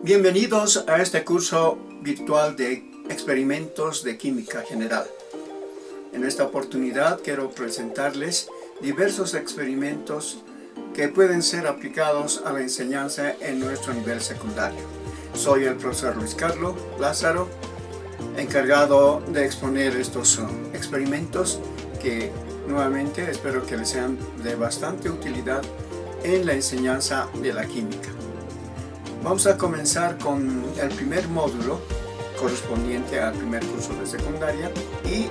Bienvenidos a este curso virtual de experimentos de química general. En esta oportunidad quiero presentarles diversos experimentos que pueden ser aplicados a la enseñanza en nuestro nivel secundario. Soy el profesor Luis Carlos Lázaro, encargado de exponer estos experimentos que nuevamente espero que les sean de bastante utilidad en la enseñanza de la química. Vamos a comenzar con el primer módulo correspondiente al primer curso de secundaria y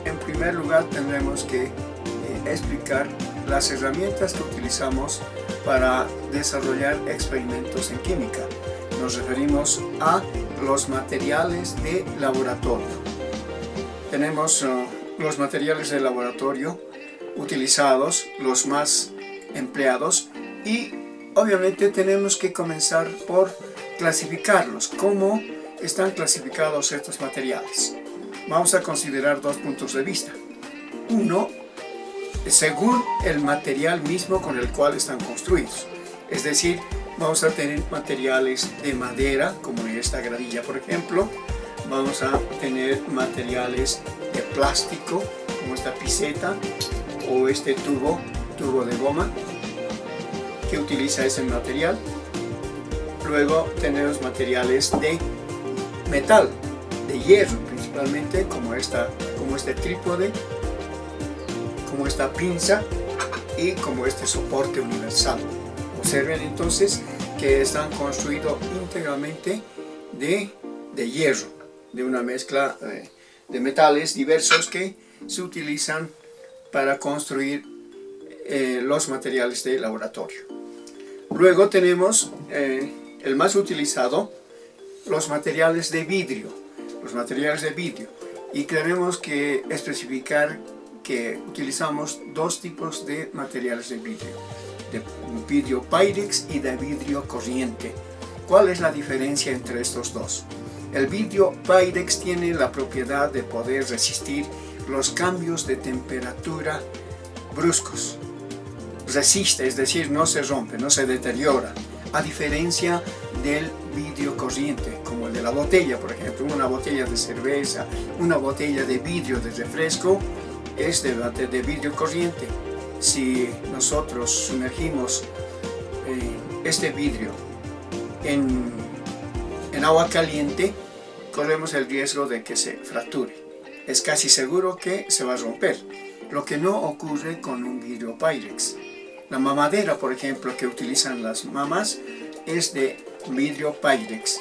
en primer lugar tendremos que explicar las herramientas que utilizamos para desarrollar experimentos en química. Nos referimos a los materiales de laboratorio. Tenemos los materiales de laboratorio utilizados, los más empleados, y obviamente tenemos que comenzar por clasificarlos. ¿Cómo están clasificados estos materiales? Vamos a considerar dos puntos de vista. Uno, según el material mismo con el cual están construidos. Es decir, vamos a tener materiales de madera, como esta gradilla por ejemplo. Vamos a tener materiales de plástico, como esta piseta o este tubo de goma que utiliza ese material. Luego tenemos materiales de metal, de hierro principalmente, como este trípode, como esta pinza y como este soporte universal. Observen entonces que están construidos íntegramente de hierro, de una mezcla de metales diversos que se utilizan para construir los materiales de laboratorio. Luego tenemos el más utilizado, los materiales de vidrio. Y tenemos que especificar que utilizamos dos tipos de materiales de vidrio Pyrex y de vidrio corriente. ¿Cuál es la diferencia entre estos dos? El vidrio Pyrex tiene la propiedad de poder resistir los cambios de temperatura bruscos. Resiste, es decir, no se rompe, no se deteriora, a diferencia del vidrio corriente, como el de la botella, por ejemplo. Una botella de cerveza, una botella de vidrio de refresco es de vidrio corriente. Si nosotros sumergimos este vidrio en agua caliente, corremos el riesgo de que se fracture. Es casi seguro que se va a romper, lo que no ocurre con un vidrio Pyrex. La mamadera, por ejemplo, que utilizan las mamás es de vidrio Pyrex.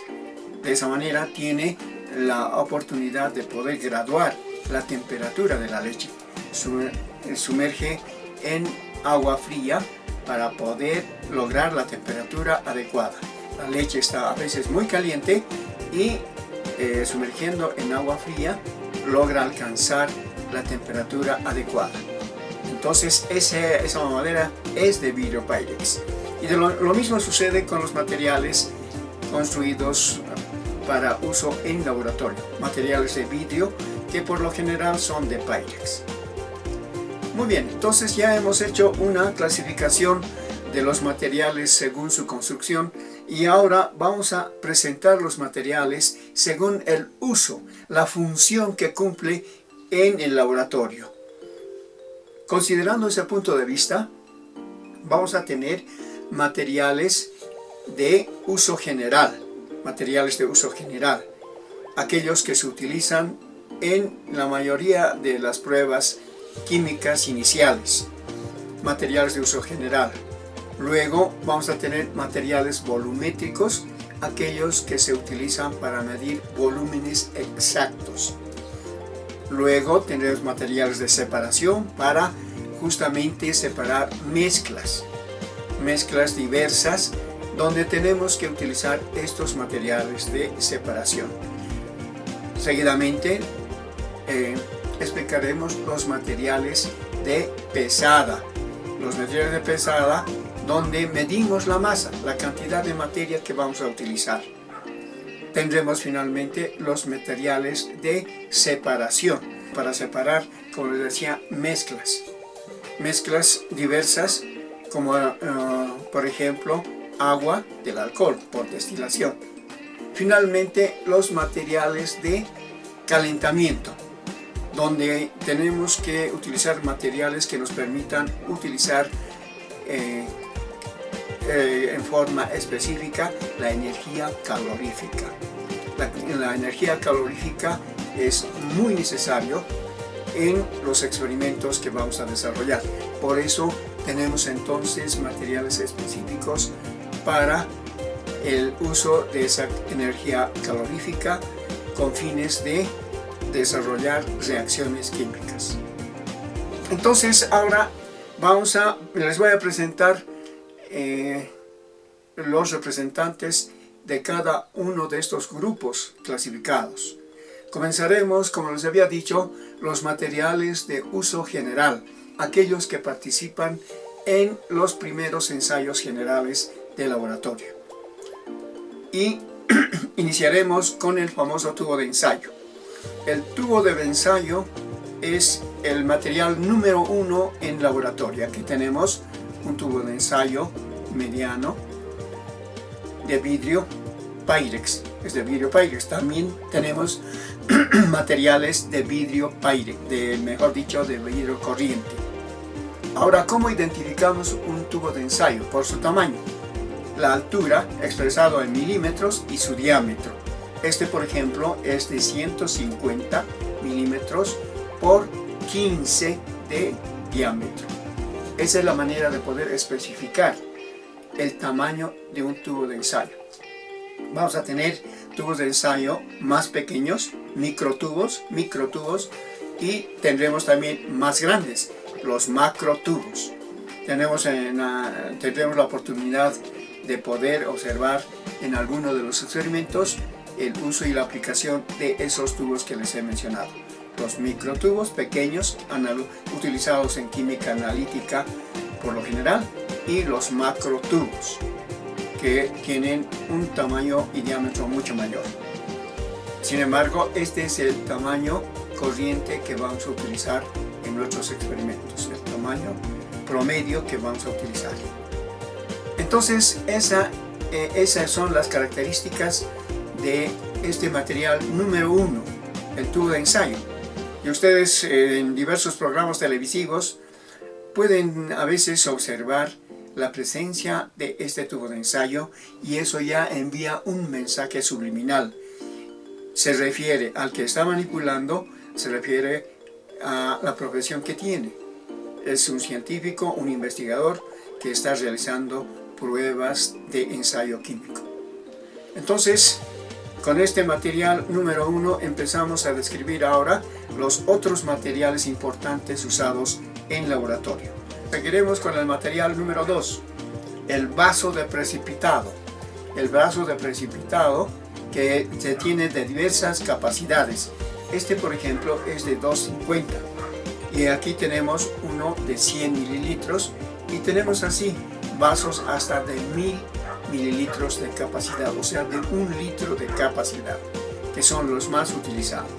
De esa manera tiene la oportunidad de poder graduar la temperatura de la leche. Sumerge en agua fría para poder lograr la temperatura adecuada. La leche está a veces muy caliente y sumergiendo en agua fría logra alcanzar la temperatura adecuada. Entonces esa mamadera es de vidrio Pyrex. Y lo mismo sucede con los materiales construidos para uso en laboratorio. Materiales de vidrio que por lo general son de Pyrex. Muy bien, entonces ya hemos hecho una clasificación de los materiales según su construcción y ahora vamos a presentar los materiales según el uso, la función que cumple en el laboratorio. Considerando ese punto de vista, vamos a tener materiales de uso general, aquellos que se utilizan en la mayoría de las pruebas químicas iniciales, materiales de uso general. Luego vamos a tener materiales volumétricos, aquellos que se utilizan para medir volúmenes exactos. Luego tendremos materiales de separación para justamente separar mezclas diversas, donde tenemos que utilizar estos materiales de separación. Seguidamente explicaremos los materiales de pesada. Donde medimos la masa, la cantidad de materia que vamos a utilizar. Tendremos finalmente los materiales de separación, para separar, como les decía, mezclas diversas, como por ejemplo agua del alcohol por destilación. Finalmente, los materiales de calentamiento, donde tenemos que utilizar materiales que nos permitan utilizar en forma específica la energía calorífica. La energía calorífica es muy necesario en los experimentos que vamos a desarrollar. Por eso tenemos entonces materiales específicos para el uso de esa energía calorífica con fines de desarrollar reacciones químicas. Entonces ahora les voy a presentar los representantes de cada uno de estos grupos clasificados. Comenzaremos, como les había dicho, los materiales de uso general, aquellos que participan en los primeros ensayos generales de laboratorio. Y iniciaremos con el famoso tubo de ensayo. El tubo de ensayo es el material número 1 en laboratorio. Aquí tenemos un tubo de ensayo mediano de vidrio Pyrex, es de vidrio Pyrex. También tenemos materiales de vidrio Pyrex, mejor dicho, de vidrio corriente. Ahora, ¿cómo identificamos un tubo de ensayo? Por su tamaño, la altura expresado en milímetros y su diámetro. Este, por ejemplo, es de 150 milímetros por 15 de diámetro. Esa es la manera de poder especificar el tamaño de un tubo de ensayo. Vamos a tener tubos de ensayo más pequeños, microtubos, y tendremos también más grandes, los macrotubos. Tendremos la oportunidad de poder observar en alguno de los experimentos el uso y la aplicación de esos tubos que les he mencionado. Los microtubos pequeños, utilizados en química analítica por lo general, y los macrotubos, que tienen un tamaño y diámetro mucho mayor. Sin embargo, este es el tamaño corriente que vamos a utilizar en nuestros experimentos, el tamaño promedio que vamos a utilizar. Entonces, esas son las características de este material número 1, el tubo de ensayo. Y ustedes en diversos programas televisivos pueden a veces observar la presencia de este tubo de ensayo, y eso ya envía un mensaje subliminal. Se refiere al que está manipulando, se refiere a la profesión que tiene. Es un científico, un investigador que está realizando pruebas de ensayo químico. Entonces, con este material número 1 empezamos a describir ahora los otros materiales importantes usados en laboratorio. Seguiremos con el material número 2, el vaso de precipitado. El vaso de precipitado que se tiene de diversas capacidades. Este, por ejemplo, es de 250. Y aquí tenemos uno de 100 mililitros. Y tenemos así vasos hasta de 1000 mililitros de capacidad, o sea, de 1 litro de capacidad, que son los más utilizados.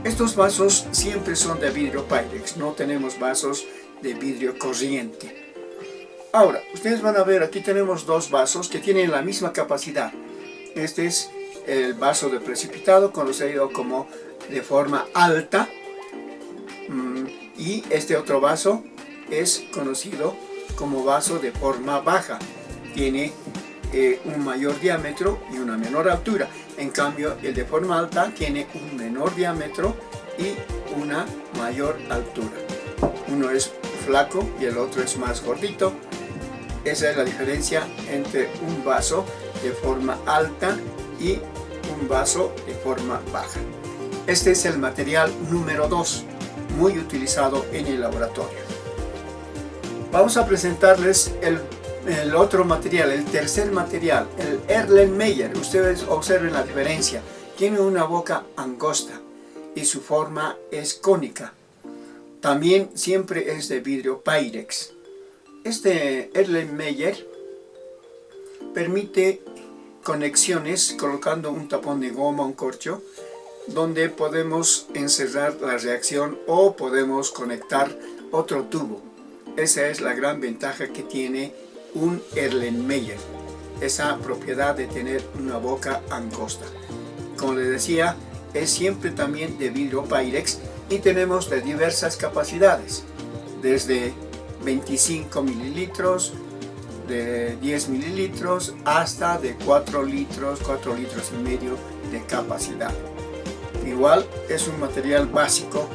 Estos vasos siempre son de vidrio Pyrex, no tenemos vasos de vidrio corriente. Ahora, ustedes van a ver, aquí tenemos dos vasos que tienen la misma capacidad. Este es el vaso de precipitado, conocido como de forma alta, y este otro vaso es conocido como vaso de forma baja. Tiene un mayor diámetro y una menor altura. En cambio, el de forma alta tiene un menor diámetro y una mayor altura. Uno es flaco y el otro es más gordito. Esa es la diferencia entre un vaso de forma alta y un vaso de forma baja. Este es el material número 2, muy utilizado en el laboratorio. Vamos a presentarles el otro material, el tercer material, el Erlenmeyer. Ustedes observen la diferencia. Tiene una boca angosta y su forma es cónica. También siempre es de vidrio Pyrex. Este Erlenmeyer permite conexiones colocando un tapón de goma, un corcho, donde podemos encerrar la reacción o podemos conectar otro tubo. Esa es la gran ventaja que tiene un Erlenmeyer. esa propiedad de tener una boca angosta. Como les decía, es siempre también de vidrio Pyrex y tenemos de diversas capacidades, desde 25 mililitros, de 10 mililitros hasta de 4 litros y medio de capacidad. Igual es un material básico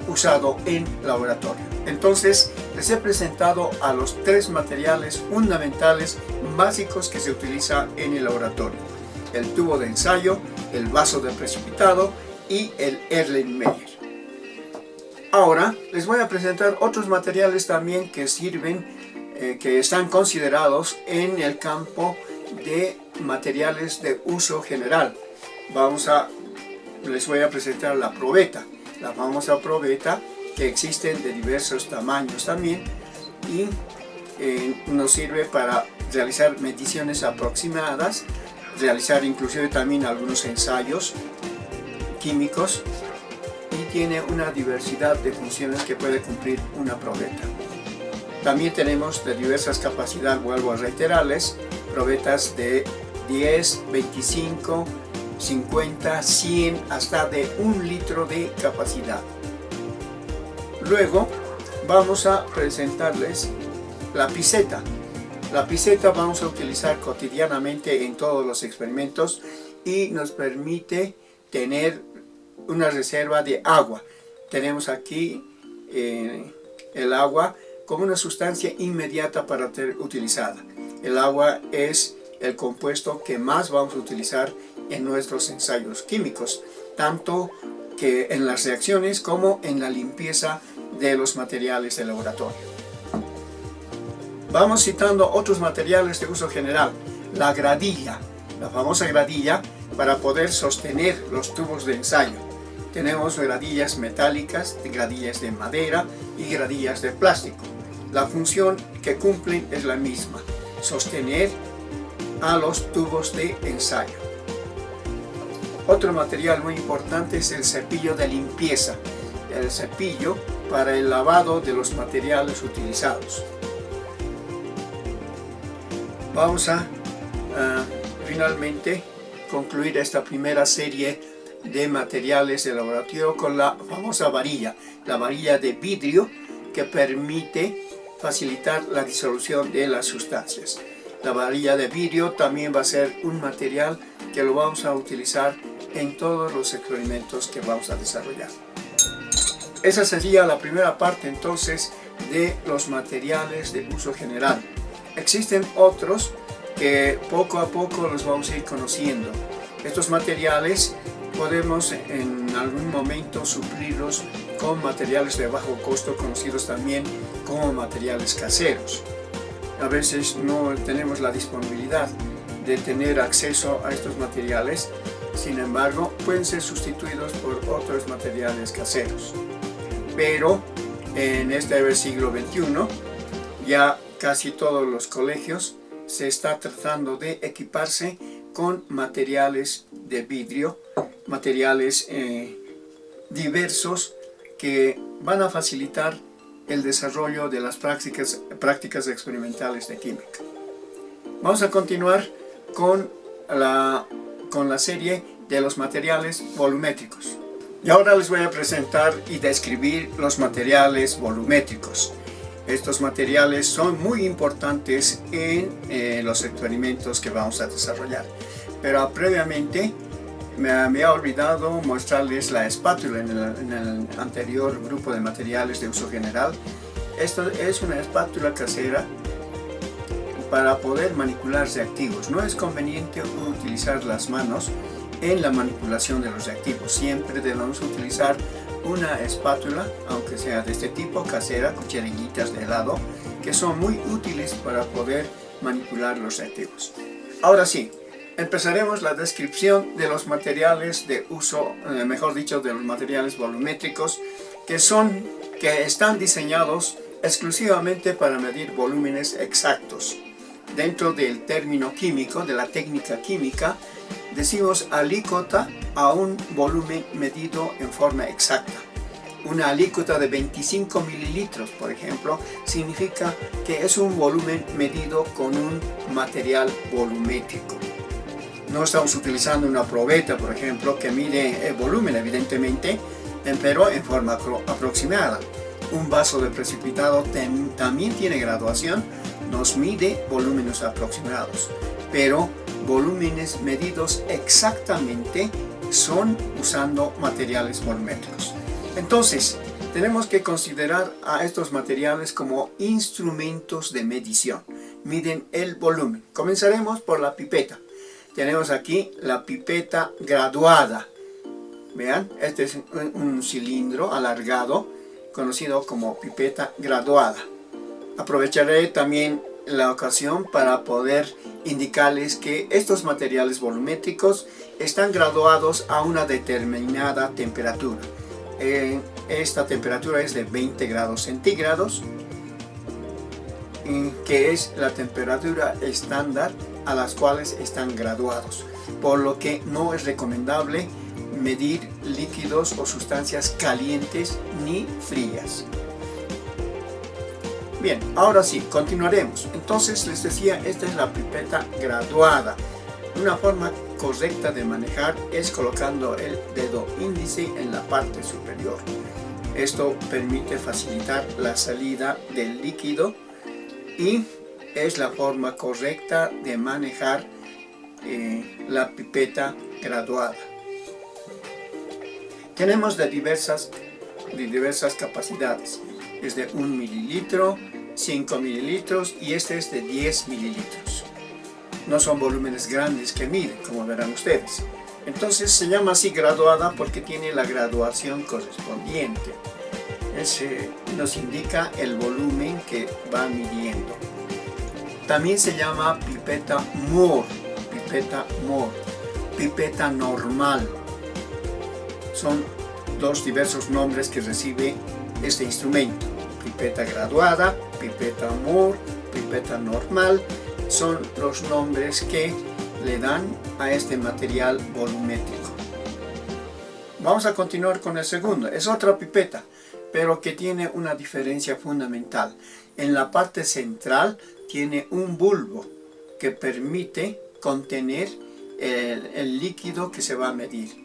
usado en laboratorio. Entonces les he presentado a los tres materiales fundamentales básicos que se utiliza en el laboratorio: el tubo de ensayo, el vaso de precipitado y el Erlenmeyer. Ahora les voy a presentar otros materiales también que sirven, que están considerados en el campo de materiales de uso general. Les voy a presentar la probeta, la famosa probeta, que existen de diversos tamaños también y nos sirve para realizar mediciones aproximadas, realizar inclusive también algunos ensayos químicos, y tiene una diversidad de funciones que puede cumplir una probeta. También tenemos de diversas capacidades, vuelvo a reiterarles, probetas de 10, 25, 50, 100, hasta de 1 litro de capacidad. Luego vamos a presentarles la piseta. La piseta vamos a utilizar cotidianamente en todos los experimentos y nos permite tener una reserva de agua. Tenemos aquí el agua como una sustancia inmediata para ser utilizada. El agua es el compuesto que más vamos a utilizar en nuestros ensayos químicos, tanto que en las reacciones como en la limpieza de los materiales de laboratorio. Vamos citando otros materiales de uso general. La gradilla, la famosa gradilla para poder sostener los tubos de ensayo. Tenemos gradillas metálicas, gradillas de madera y gradillas de plástico. La función que cumplen es la misma: sostener a los tubos de ensayo. Otro material muy importante es el cepillo de limpieza, el cepillo para el lavado de los materiales utilizados. Vamos a finalmente concluir esta primera serie de materiales de laboratorio con la famosa varilla, la varilla de vidrio, que permite facilitar la disolución de las sustancias. La varilla de vidrio también va a ser un material que lo vamos a utilizar en todos los experimentos que vamos a desarrollar. Esa sería la primera parte entonces de los materiales de uso general. Existen otros que poco a poco los vamos a ir conociendo. Estos materiales podemos en algún momento suplirlos con materiales de bajo costo, conocidos también como materiales caseros. A veces no tenemos la disponibilidad de tener acceso a estos materiales, sin embargo pueden ser sustituidos por otros materiales caseros. Pero en este siglo XXI ya casi todos los colegios se está tratando de equiparse con materiales de vidrio, materiales diversos que van a facilitar el desarrollo de las prácticas experimentales de química. Vamos a continuar con la serie de los materiales volumétricos. Y ahora les voy a presentar y describir los materiales volumétricos. Estos materiales son muy importantes en los experimentos que vamos a desarrollar. Pero previamente me había olvidado mostrarles la espátula en el anterior grupo de materiales de uso general. Esto es una espátula casera para poder manipular reactivos. No es conveniente utilizar las manos en la manipulación de los reactivos. Siempre debemos utilizar una espátula, aunque sea de este tipo, casera, cucharillitas de helado, que son muy útiles para poder manipular los reactivos. Ahora sí, empezaremos la descripción de los materiales de uso, mejor dicho, de los materiales volumétricos, que están diseñados exclusivamente para medir volúmenes exactos. Dentro del término químico, de la técnica química, decimos alícuota a un volumen medido en forma exacta. una alícuota de 25 mililitros, por ejemplo, significa que es un volumen medido con un material volumétrico. No estamos utilizando una probeta, por ejemplo, que mide el volumen, evidentemente, pero en forma aproximada. Un vaso de precipitado también tiene graduación, nos mide volúmenes aproximados, pero volúmenes medidos exactamente son usando materiales volumétricos. Entonces, tenemos que considerar a estos materiales como instrumentos de medición. Miden el volumen. Comenzaremos por la pipeta. Tenemos aquí la pipeta graduada. Vean, este es un cilindro alargado, conocido como pipeta graduada. Aprovecharé también la ocasión para poder indicarles que estos materiales volumétricos están graduados a una determinada temperatura. Esta temperatura es de 20 grados centígrados, que es la temperatura estándar a las cuales están graduados, por lo que no es recomendable medir líquidos o sustancias calientes ni frías. Bien, ahora sí, continuaremos. Entonces les decía, esta es la pipeta graduada. Una forma correcta de manejar es colocando el dedo índice en la parte superior. Esto permite facilitar la salida del líquido y es la forma correcta de manejar la pipeta graduada. Tenemos de diversas capacidades, es de 1 mililitro, 5 mililitros y este es de 10 mililitros. No son volúmenes grandes que miden, como verán ustedes. Entonces se llama así graduada porque tiene la graduación correspondiente. Nos indica el volumen que va midiendo. También se llama pipeta Moore, pipeta normal. Son dos diversos nombres que recibe este instrumento. Pipeta graduada, pipeta Moore, pipeta normal, son los nombres que le dan a este material volumétrico. Vamos a continuar con el segundo. Es otra pipeta, pero que tiene una diferencia fundamental. En la parte central tiene un bulbo que permite contener el líquido que se va a medir.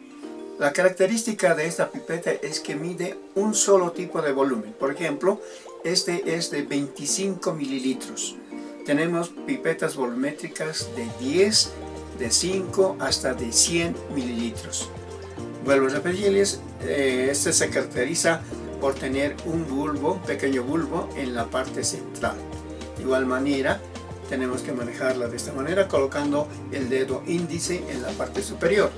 La característica de esta pipeta es que mide un solo tipo de volumen. Por ejemplo, este es de 25 mililitros. Tenemos pipetas volumétricas de 10, de 5 hasta de 100 mililitros. Vuelvo a repetirles, este se caracteriza por tener un pequeño bulbo en la parte central. De igual manera, tenemos que manejarla de esta manera, colocando el dedo índice en la parte superior.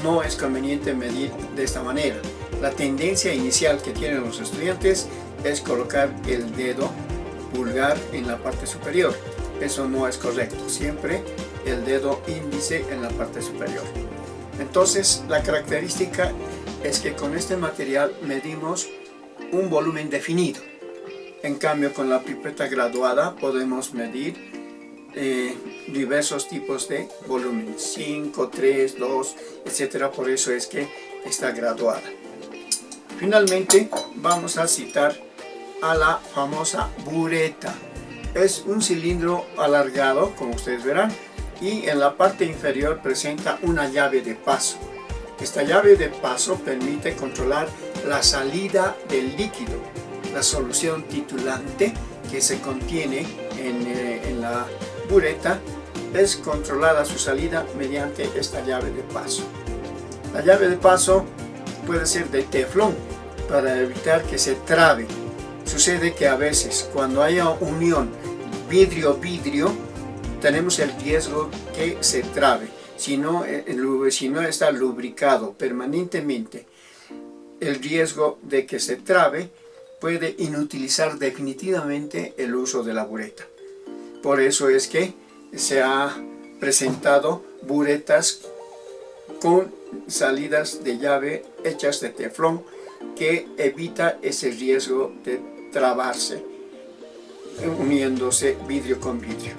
No es conveniente medir de esta manera. La tendencia inicial que tienen los estudiantes es colocar el dedo pulgar en la parte superior. Eso no es correcto. Siempre el dedo índice en la parte superior. Entonces, la característica es que con este material medimos un volumen definido. En cambio, con la pipeta graduada podemos medir diversos tipos de volúmenes, 5, 3, 2, etc. Por eso es que está graduada. Finalmente vamos a citar a la famosa bureta. Es un cilindro alargado, como ustedes verán, y en la parte inferior presenta una llave de paso. Esta llave de paso permite controlar la salida del líquido. La solución titulante que se contiene en la bureta es controlada su salida mediante esta llave de paso. La llave de paso puede ser de teflón para evitar que se trabe. Sucede que a veces cuando haya unión vidrio-vidrio tenemos el riesgo que se trabe. Si no está lubricado permanentemente, el riesgo de que se trabe puede inutilizar definitivamente el uso de la bureta. Por eso es que se ha presentado buretas con salidas de llave hechas de teflón que evita ese riesgo de trabarse uniéndose vidrio con vidrio.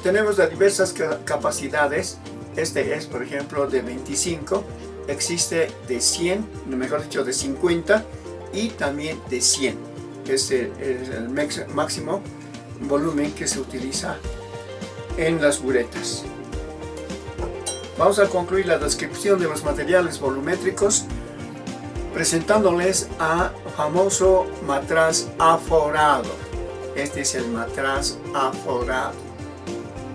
Tenemos de diversas capacidades. Este es, por ejemplo, de 25 existe de 100, mejor dicho de 50 y también de 100. Este es el máximo volumen que se utiliza en las buretas. Vamos a concluir la descripción de los materiales volumétricos presentándoles a famoso matraz aforado. Este es el matraz aforado,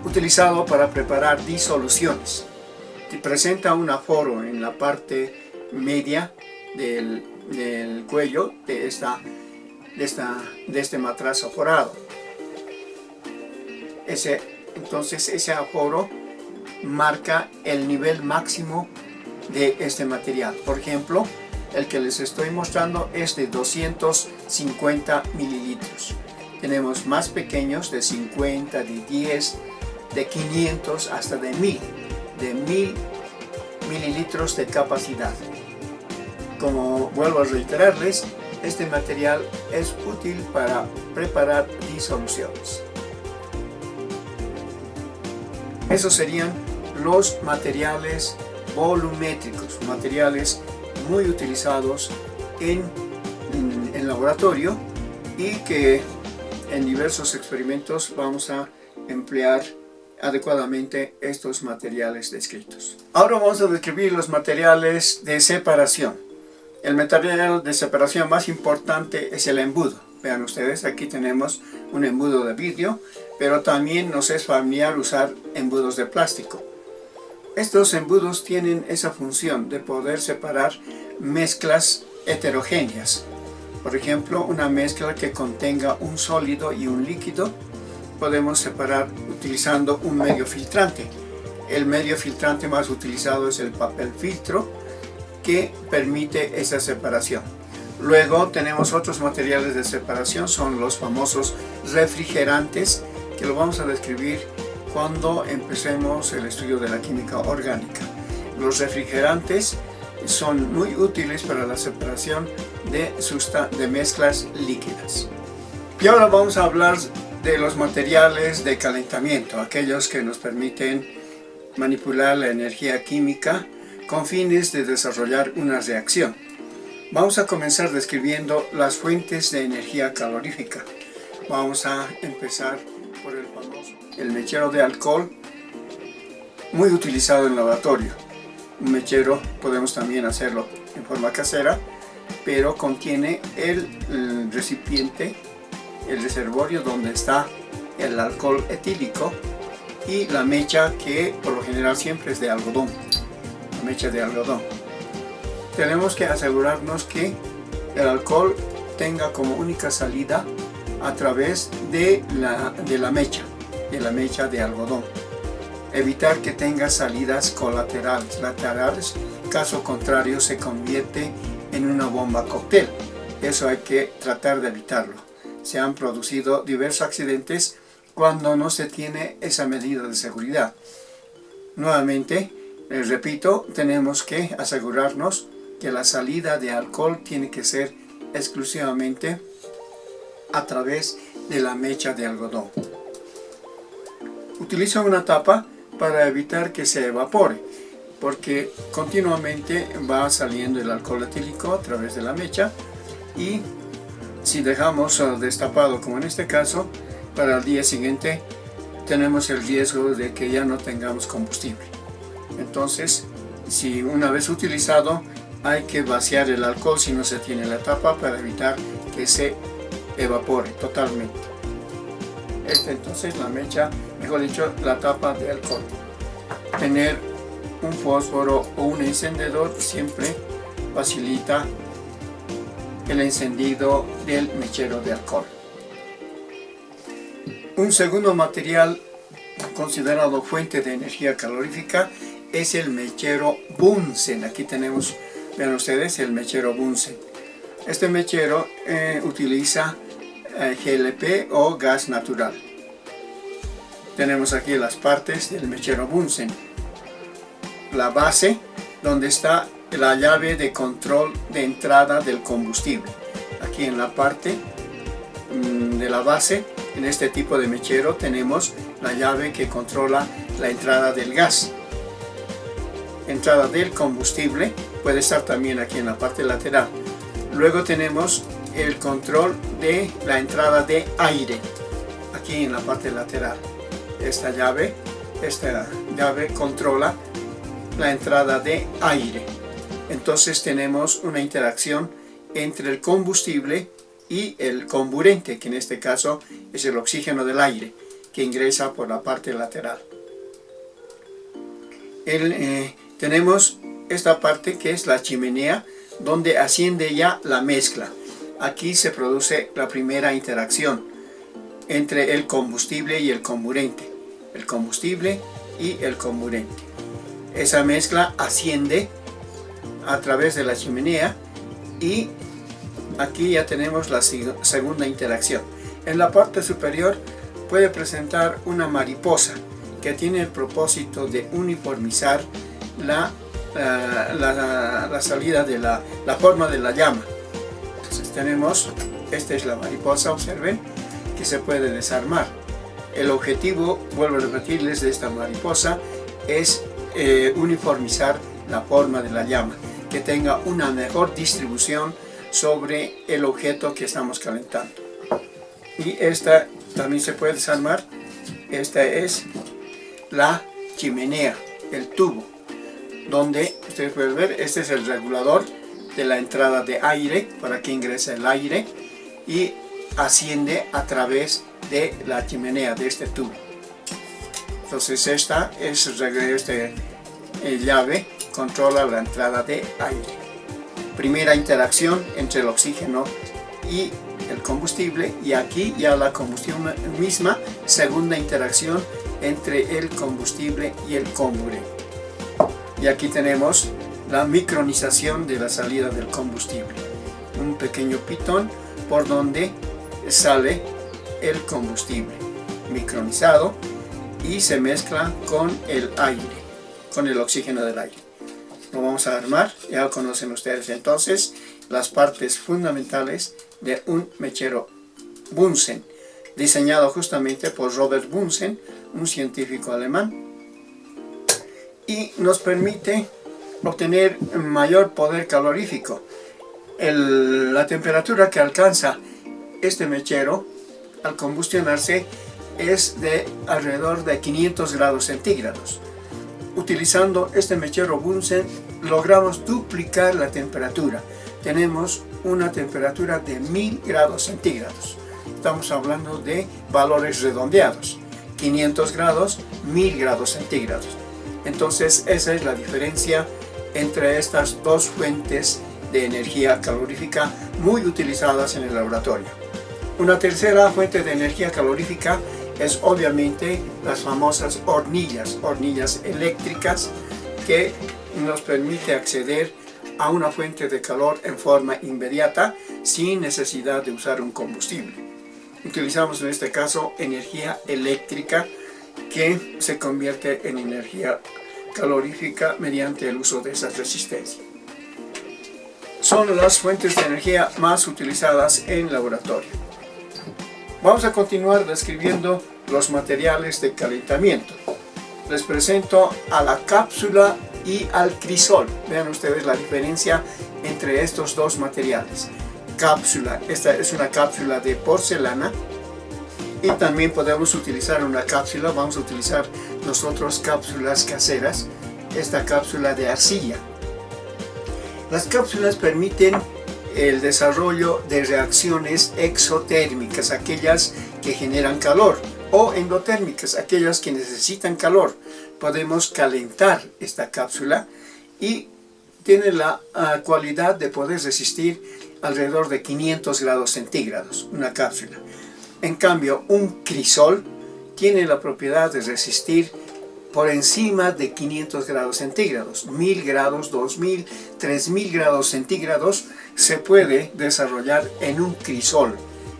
utilizado para preparar disoluciones. Presenta un aforo en la parte media del cuello de este matraz aforado. Entonces ese aforo marca el nivel máximo de este material. Por ejemplo, el que les estoy mostrando es de 250 mililitros. Tenemos más pequeños de 50, de 10, de 500 hasta de 1000 mililitros de capacidad. Como vuelvo a reiterarles, este material es útil para preparar disoluciones. Esos serían los materiales volumétricos, materiales muy utilizados en laboratorio y que en diversos experimentos vamos a emplear adecuadamente estos materiales descritos. Ahora vamos a describir los materiales de separación. El material de separación más importante es el embudo. Vean ustedes, aquí tenemos un embudo de vidrio, pero también nos es familiar usar embudos de plástico. Estos embudos tienen esa función de poder separar mezclas heterogéneas. Por ejemplo, una mezcla que contenga un sólido y un líquido, podemos separar utilizando un medio filtrante. El medio filtrante más utilizado es el papel filtro, que permite esa separación. Luego tenemos otros materiales de separación, son los famosos refrigerantes, que lo vamos a describir cuando empecemos el estudio de la química orgánica. Los refrigerantes son muy útiles para la separación de mezclas líquidas. Y ahora vamos a hablar de los materiales de calentamiento, aquellos que nos permiten manipular la energía química con fines de desarrollar una reacción. Vamos a comenzar describiendo las fuentes de energía calorífica. Vamos a empezar por el mechero de alcohol, muy utilizado en laboratorio. Un mechero podemos también hacerlo en forma casera, pero contiene el recipiente, el reservorio donde está el alcohol etílico y la mecha, que por lo general siempre es de algodón, la mecha de algodón. Tenemos que asegurarnos que el alcohol tenga como única salida a través de la mecha de algodón. Evitar que tenga salidas colaterales, laterales, caso contrario se convierte en una bomba cóctel. Eso hay que tratar de evitarlo. Se han producido diversos accidentes cuando no se tiene esa medida de seguridad. Nuevamente, les repito, tenemos que asegurarnos que la salida de alcohol tiene que ser exclusivamente a través de la mecha de algodón. Utilizo una tapa para evitar que se evapore, porque continuamente va saliendo el alcohol etílico a través de la mecha, y si dejamos destapado, como en este caso, para el día siguiente tenemos el riesgo de que ya no tengamos combustible. Entonces, si una vez utilizado, hay que vaciar el alcohol si no se tiene la tapa, para evitar que se evapore totalmente. Entonces la mecha, mejor dicho, la tapa de alcohol. Tener un fósforo o un encendedor siempre facilita el encendido del mechero de alcohol. Un segundo material considerado fuente de energía calorífica es el mechero Bunsen. Aquí tenemos, vean ustedes, el mechero Bunsen. Este mechero utiliza GLP o gas natural. Tenemos aquí las partes del mechero Bunsen. La base, donde está la llave de control de entrada del combustible. Aquí en la parte de la base, en este tipo de mechero, tenemos la llave que controla la entrada del gas. entrada del combustible, puede estar también aquí en la parte lateral. Luego tenemos el control de la entrada de aire, aquí en la parte lateral. Esta llave controla la entrada de aire. Entonces tenemos una interacción entre el combustible y el comburente, que en este caso es el oxígeno del aire, que ingresa por la parte lateral. Tenemos esta parte que es la chimenea, donde asciende ya la mezcla. Aquí se produce la primera interacción entre el combustible y el comburente. El combustible y el comburente. Esa mezcla asciende a través de la chimenea y aquí ya tenemos la segunda interacción. En la parte superior puede presentar una mariposa que tiene el propósito de uniformizar la salida de la forma de la llama. Entonces tenemos, esta es la mariposa, observen, que se puede desarmar. El objetivo, vuelvo a repetirles, de esta mariposa es uniformizar la forma de la llama, que tenga una mejor distribución sobre el objeto que estamos calentando. Y esta también se puede desarmar. Esta es la chimenea, el tubo, donde ustedes pueden ver, este es el regulador de la entrada de aire, para que ingrese el aire y asciende a través de la chimenea, de este tubo. Entonces esta es llave, controla la entrada de aire. Primera interacción entre el oxígeno y el combustible, y aquí ya la combustión misma, segunda interacción entre el combustible y el comburente. Y aquí tenemos la micronización de la salida del combustible, un pequeño pitón por donde sale el combustible micronizado y se mezcla con el aire, con el oxígeno del aire. Lo vamos a armar, ya lo conocen ustedes entonces, las partes fundamentales de un mechero Bunsen, diseñado justamente por Robert Bunsen, un científico alemán, y nos permite obtener mayor poder calorífico. La temperatura que alcanza este mechero al combustionarse es de alrededor de 500 grados centígrados. Utilizando este mechero Bunsen logramos duplicar la temperatura. Tenemos una temperatura de 1000 grados centígrados. Estamos hablando de valores redondeados. 500 grados, 1000 grados centígrados. Entonces esa es la diferencia entre estas dos fuentes de energía calorífica muy utilizadas en el laboratorio. Una tercera fuente de energía calorífica es obviamente las famosas hornillas eléctricas, que nos permite acceder a una fuente de calor en forma inmediata sin necesidad de usar un combustible. Utilizamos en este caso energía eléctrica que se convierte en energía calorífica mediante el uso de esas resistencias. Son las fuentes de energía más utilizadas en laboratorio. Vamos a continuar describiendo los materiales de calentamiento. Les presento a la cápsula y al crisol. Vean ustedes la diferencia entre estos dos materiales. Cápsula, esta es una cápsula de porcelana, y también podemos utilizar una cápsula, vamos a utilizar nosotros cápsulas caseras, esta cápsula de arcilla. Las cápsulas permiten el desarrollo de reacciones exotérmicas, aquellas que generan calor, o endotérmicas, aquellas que necesitan calor. Podemos calentar esta cápsula y tiene la cualidad de poder resistir alrededor de 500 grados centígrados, una cápsula. En cambio, un crisol tiene la propiedad de resistir por encima de 500 grados centígrados, 1000 grados, 2000, 3000 grados centígrados se puede desarrollar en un crisol.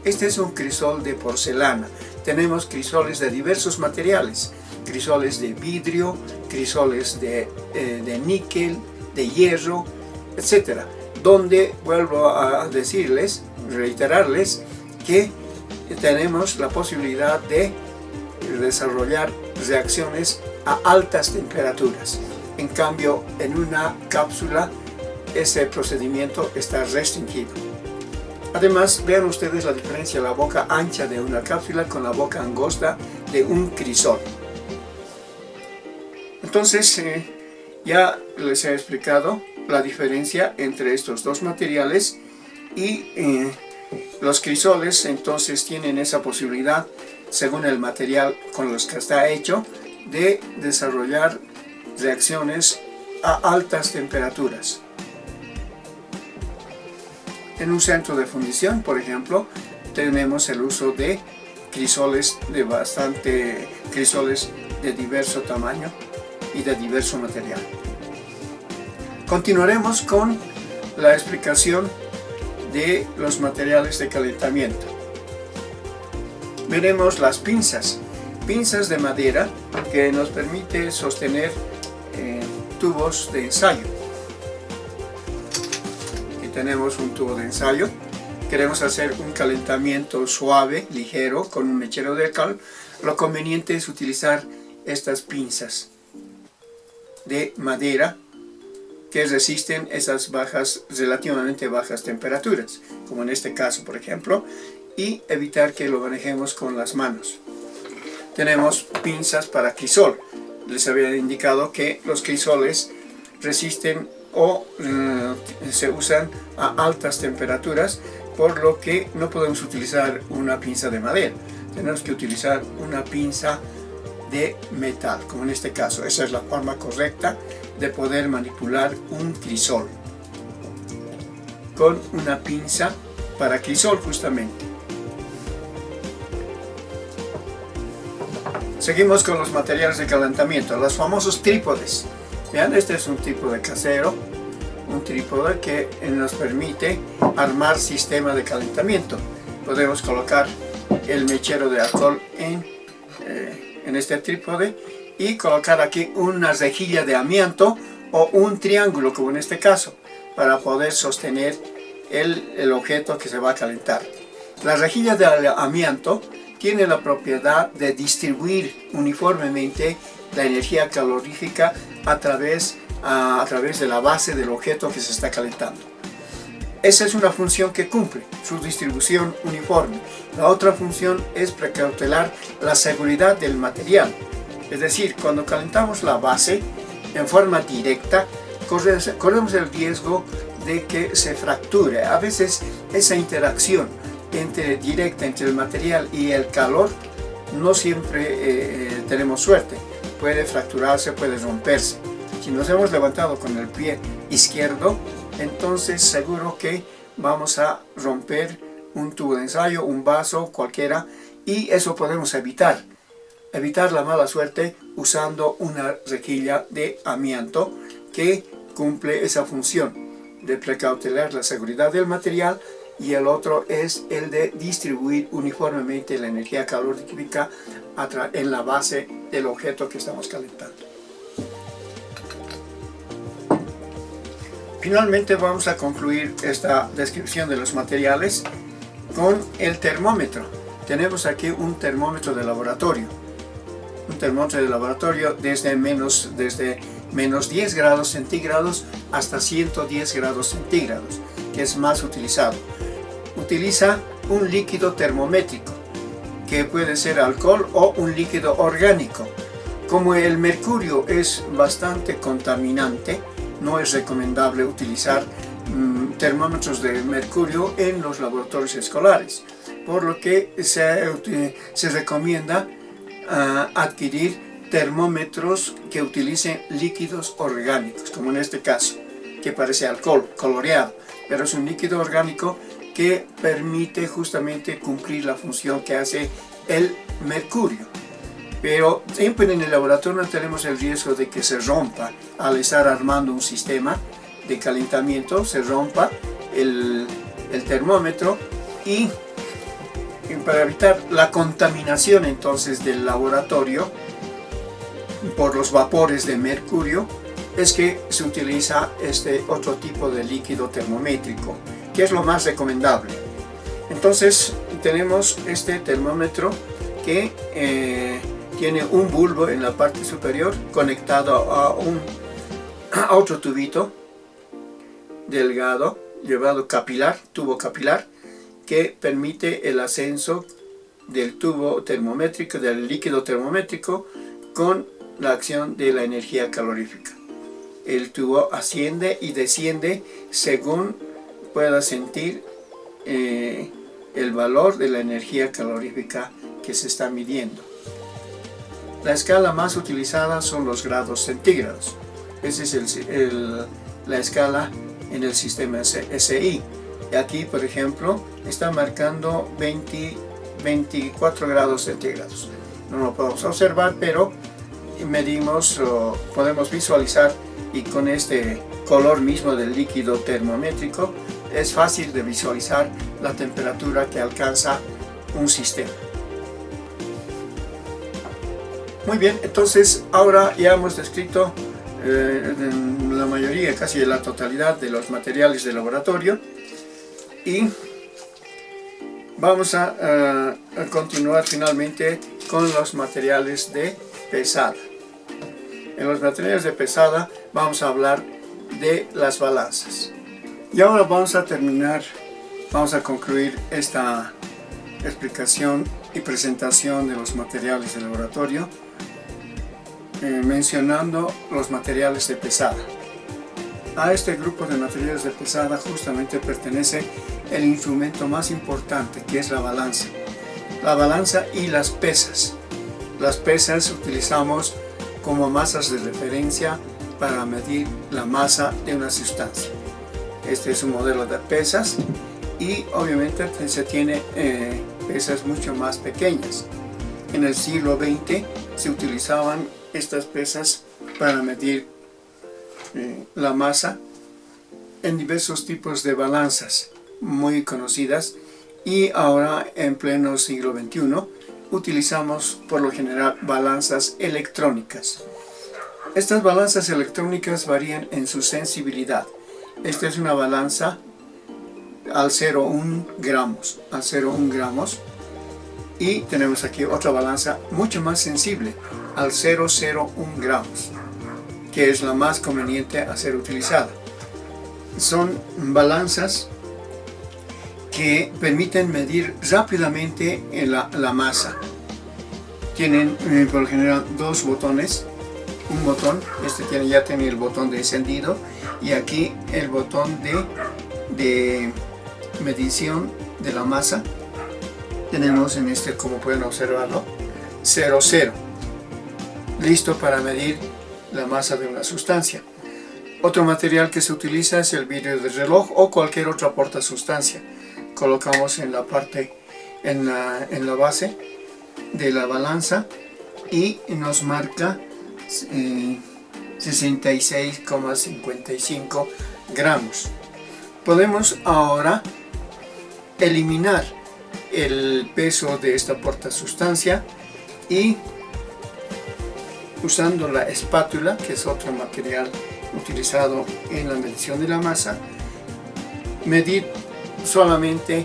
Este es un crisol de porcelana. Tenemos crisoles de diversos materiales, crisoles de vidrio, crisoles de níquel, de hierro, etc. Donde vuelvo a decirles, reiterarles, que tenemos la posibilidad de desarrollar reacciones a altas temperaturas. En cambio, en una cápsula ese procedimiento está restringido. Además, vean ustedes la diferencia, la boca ancha de una cápsula con la boca angosta de un crisol. Entonces, ya les he explicado la diferencia entre estos dos materiales y los crisoles entonces tienen esa posibilidad, según el material con los que está hecho, de desarrollar reacciones a altas temperaturas. En un centro de fundición, por ejemplo, tenemos el uso de crisoles de diverso tamaño y de diverso material. Continuaremos con la explicación de los materiales de calentamiento. Veremos las pinzas de madera que nos permite sostener tubos de ensayo. Aquí tenemos un tubo de ensayo. Queremos hacer un calentamiento suave, ligero, con un mechero de cal. Lo conveniente es utilizar estas pinzas de madera que resisten esas relativamente bajas temperaturas, como en este caso, por ejemplo, y evitar que lo manejemos con las manos. Tenemos pinzas para crisol. Les había indicado que los crisoles resisten o se usan a altas temperaturas, por lo que no podemos utilizar una pinza de madera. Tenemos que utilizar una pinza de metal, como en este caso. Esa es la forma correcta de poder manipular un crisol, con una pinza para crisol justamente. Seguimos con los materiales de calentamiento, los famosos trípodes. Vean, este es un trípode casero, un trípode que nos permite armar sistema de calentamiento. Podemos colocar el mechero de alcohol en este trípode y colocar aquí una rejilla de amianto o un triángulo, como en este caso, para poder sostener el objeto que se va a calentar. La rejilla de amianto tiene la propiedad de distribuir uniformemente la energía calorífica a través de la base del objeto que se está calentando. Esa es una función que cumple, su distribución uniforme. La otra función es precautelar la seguridad del material. Es decir, cuando calentamos la base en forma directa, corremos el riesgo de que se fracture. A veces esa interacción directa entre el material y el calor no siempre tenemos suerte. Puede fracturarse, puede romperse. Si nos hemos levantado con el pie izquierdo, entonces seguro que vamos a romper un tubo de ensayo, un vaso, cualquiera, y eso podemos evitar la mala suerte usando una rejilla de amianto que cumple esa función de precautelar la seguridad del material, y el otro es el de distribuir uniformemente la energía calorífica en la base del objeto que estamos calentando. Finalmente vamos a concluir esta descripción de los materiales con el termómetro. Tenemos aquí un termómetro de laboratorio. Un termómetro de laboratorio desde menos 10 grados centígrados hasta 110 grados centígrados, que es más utilizado. Utiliza un líquido termométrico, que puede ser alcohol o un líquido orgánico. Como el mercurio es bastante contaminante, no es recomendable utilizar termómetros de mercurio en los laboratorios escolares, por lo que se recomienda adquirir termómetros que utilicen líquidos orgánicos, como en este caso, que parece alcohol coloreado, pero es un líquido orgánico que permite justamente cumplir la función que hace el mercurio. Pero siempre en el laboratorio no tenemos el riesgo de que se rompa al estar armando un sistema de calentamiento, se rompa el termómetro, y para evitar la contaminación entonces del laboratorio por los vapores de mercurio, es que se utiliza este otro tipo de líquido termométrico, que es lo más recomendable. Entonces tenemos este termómetro que tiene un bulbo en la parte superior conectado a un a otro tubito delgado, llevado capilar, tubo capilar, que permite el ascenso del tubo termométrico, del líquido termométrico, con la acción de la energía calorífica. El tubo asciende y desciende según pueda sentir el valor de la energía calorífica que se está midiendo. La escala más utilizada son los grados centígrados. Esa es la escala en el sistema SI. Y aquí, por ejemplo, está marcando 24 grados centígrados. No lo podemos observar, pero medimos, podemos visualizar, y con este color mismo del líquido termométrico es fácil de visualizar la temperatura que alcanza un sistema. Muy bien, entonces ahora ya hemos descrito la mayoría, casi la totalidad de los materiales de laboratorio, y vamos a continuar finalmente con los materiales de pesada. En los materiales de pesada vamos a hablar de las balanzas. Y ahora vamos a concluir esta explicación y presentación de los materiales de laboratorio mencionando los materiales de pesada. A este grupo de materiales de pesada justamente pertenece el instrumento más importante, que es la balanza. La balanza y las pesas. Las pesas utilizamos como masas de referencia para medir la masa de una sustancia. Este es un modelo de pesas y obviamente se tiene pesas mucho más pequeñas. En el siglo XX se utilizaban estas pesas para medir la masa en diversos tipos de balanzas muy conocidas, y ahora en pleno siglo XXI utilizamos por lo general balanzas electrónicas. Estas balanzas electrónicas varían en su sensibilidad. Esta es una balanza al 0,1 gramos, y tenemos aquí otra balanza mucho más sensible, al 0,01 gramos, que es la más conveniente a ser utilizada. Son balanzas que permiten medir rápidamente la masa. Tienen por lo general dos botones. Un botón, ya tiene el botón de encendido, y aquí el botón de medición de la masa. Tenemos en este, como pueden observarlo, 00, listo para medir la masa de una sustancia. Otro material que se utiliza es el vidrio de reloj o cualquier otra portasustancia. Colocamos en la parte, en la base de la balanza, y nos marca 66,55 gramos. Podemos ahora eliminar el peso de esta portasustancia y, usando la espátula, que es otro material utilizado en la medición de la masa, medir solamente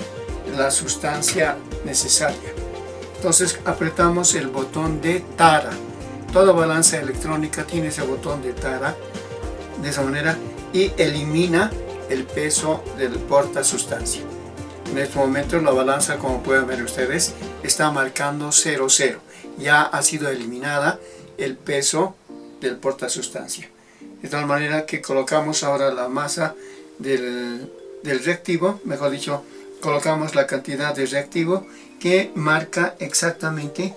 la sustancia necesaria. Entonces apretamos el botón de tara. Toda balanza electrónica tiene ese botón de tara, de esa manera, y elimina el peso del portasustancia. En este momento la balanza, como pueden ver ustedes, está marcando 00. Ya ha sido eliminada el peso del portasustancia. De tal manera que colocamos ahora la masa del reactivo, mejor dicho, colocamos la cantidad de reactivo que marca exactamente,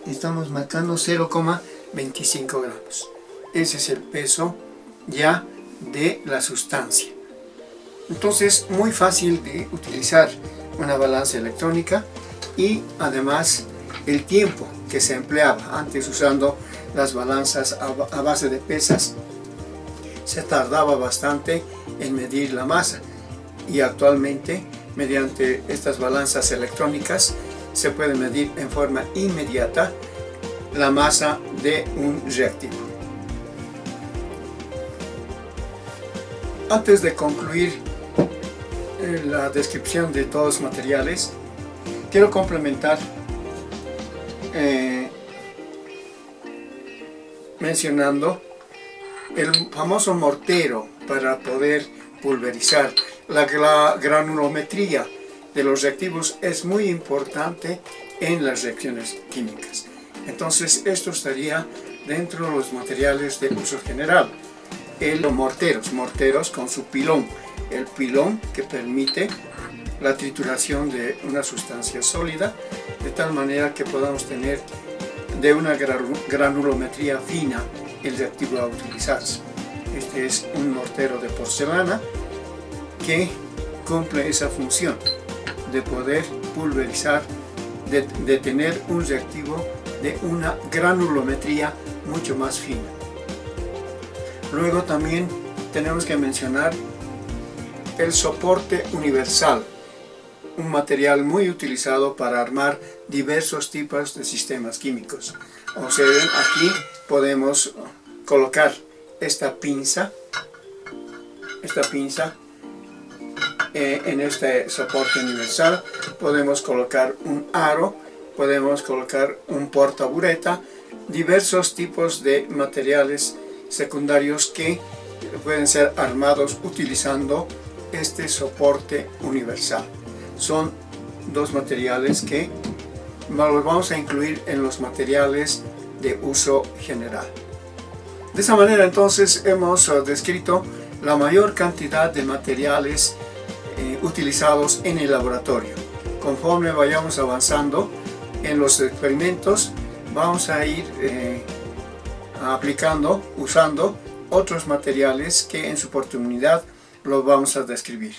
estamos marcando 0,25 gramos. Ese es el peso ya de la sustancia. Entonces, muy fácil de utilizar una balanza electrónica, y además el tiempo que se empleaba antes usando las balanzas a base de pesas, se tardaba bastante en medir la masa, y actualmente mediante estas balanzas electrónicas se puede medir en forma inmediata la masa de un reactivo. Antes de concluir la descripción de todos los materiales, quiero complementar mencionando el famoso mortero para poder pulverizar. La granulometría de los reactivos es muy importante en las reacciones químicas. Entonces esto estaría dentro de los materiales de uso general. Los morteros con su pilón, el pilón que permite la trituración de una sustancia sólida de tal manera que podamos tener de una granulometría fina el reactivo a utilizarse. Este es un mortero de porcelana que cumple esa función de poder pulverizar, de tener un reactivo de una granulometría mucho más fina. Luego también tenemos que mencionar el soporte universal, un material muy utilizado para armar diversos tipos de sistemas químicos. Observen, aquí podemos colocar esta pinza en este soporte universal. Podemos colocar un aro, podemos colocar un portabureta, diversos tipos de materiales secundarios que pueden ser armados utilizando este soporte universal. Son dos materiales que los vamos a incluir en los materiales de uso general. De esa manera entonces hemos descrito la mayor cantidad de materiales utilizados en el laboratorio. Conforme vayamos avanzando en los experimentos, vamos a ir usando otros materiales que en su oportunidad los vamos a describir.